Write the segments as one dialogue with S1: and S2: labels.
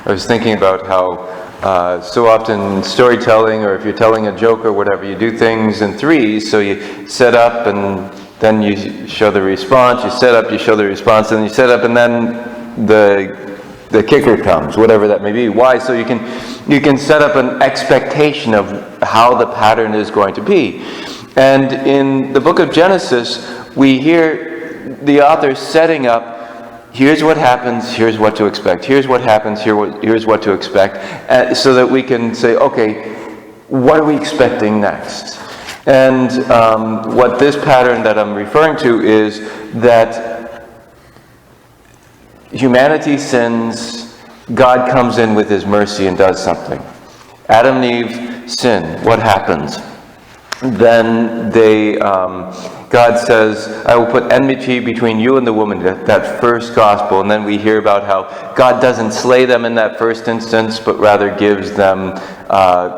S1: I was thinking about how so often in storytelling, or if you're telling a joke or whatever, you do things in threes. So you set up and then you show the response, you set up, you show the response, and you set up, and then the kicker comes, whatever that may be. Why? So you can set up an expectation of how the pattern is going to be. And in the book of Genesis, we hear the author setting up, here's what happens, here's what to expect. Here's what happens, here's what to expect. So that we can say, okay, what are we expecting next? And what this pattern that I'm referring to is that humanity sins, God comes in with his mercy and does something. Adam and Eve sin. What happens? Then God says, I will put enmity between you and the woman, that first gospel. And then we hear about how God doesn't slay them in that first instance, but rather gives them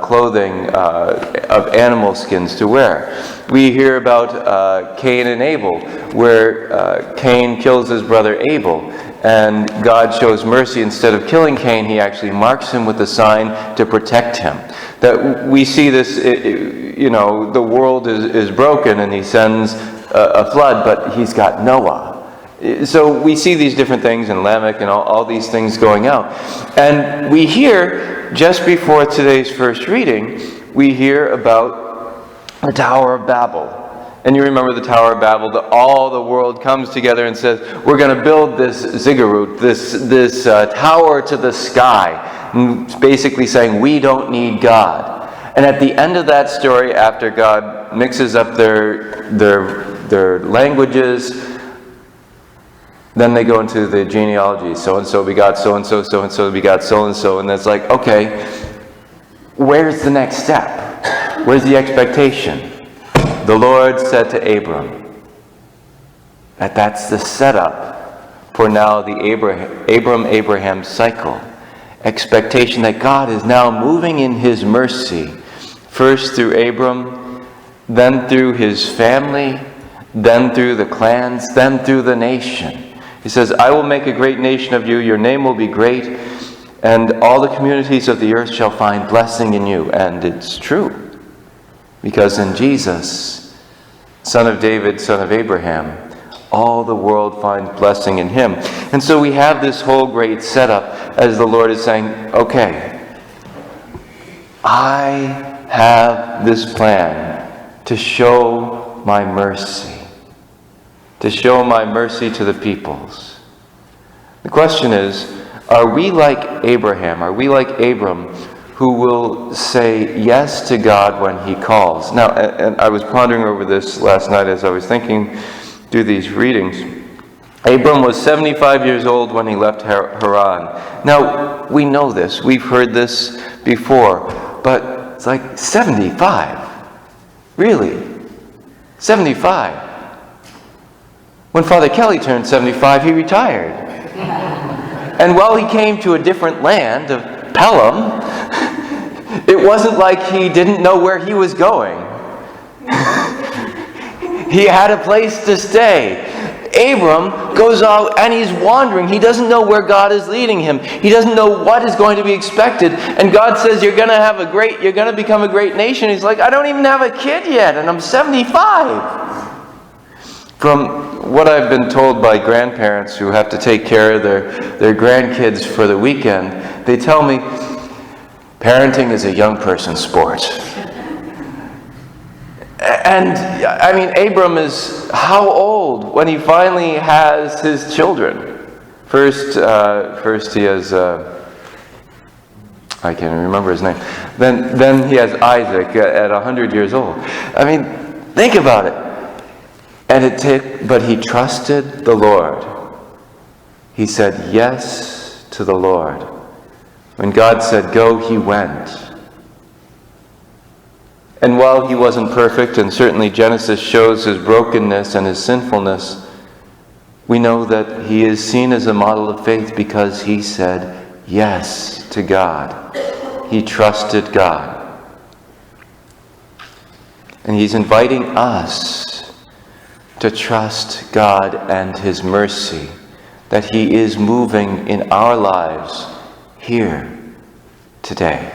S1: clothing of animal skins to wear. We hear about Cain and Abel, where Cain kills his brother Abel. And God shows mercy. Instead of killing Cain, he actually marks him with a sign to protect him. That we see this, the world is broken and he sends a flood, but he's got Noah. So we see these different things in Lamech and all these things going out. And we hear, just before today's first reading, we hear about the Tower of Babel. And you remember the Tower of Babel, that all the world comes together and says, we're going to build this ziggurat, this tower to the sky. And basically saying, we don't need God. And at the end of that story, after God mixes up their languages, then they go into the genealogy. So-and-so begot so-and-so, so-and-so begot so-and-so. And it's like, okay, where's the next step? Where's the expectation? The Lord said to Abram, that's the setup for now the Abraham cycle. Expectation that God is now moving in his mercy, first through Abram, then through his family, then through the clans, then through the nation. He says, I will make a great nation of you, your name will be great, and all the communities of the earth shall find blessing in you. And it's true. Because in Jesus, son of David, son of Abraham, all the world finds blessing in him. And so we have this whole great setup as the Lord is saying, okay, I have this plan to show my mercy. To show my mercy to the peoples. The question is, are we like Abraham? Are we like Abram, who will say yes to God when he calls? Now, and I was pondering over this last night as I was thinking through these readings. Abram was 75 years old when he left Haran. Now, we know this. We've heard this before. But it's like 75. Really? 75. When Father Kelly turned 75, he retired. And while he came to a different land of Pelham, it wasn't like he didn't know where he was going. He had a place to stay. Abram goes out and he's wandering. He doesn't know where God is leading him. He doesn't know what is going to be expected. And God says, you're going to become a great nation. He's like, I don't even have a kid yet, and I'm 75. From what I've been told by grandparents who have to take care of their grandkids for the weekend, they tell me, parenting is a young person's sport. And, I mean, Abram is how old when he finally has his children? First he has, I can't even remember his name. Then he has Isaac at 100 years old. I mean, think about it. But he trusted the Lord. He said yes to the Lord. When God said go, he went. And while he wasn't perfect, and certainly Genesis shows his brokenness and his sinfulness, we know that he is seen as a model of faith because he said yes to God. He trusted God. And he's inviting us to trust God and his mercy, that he is moving in our lives here, today.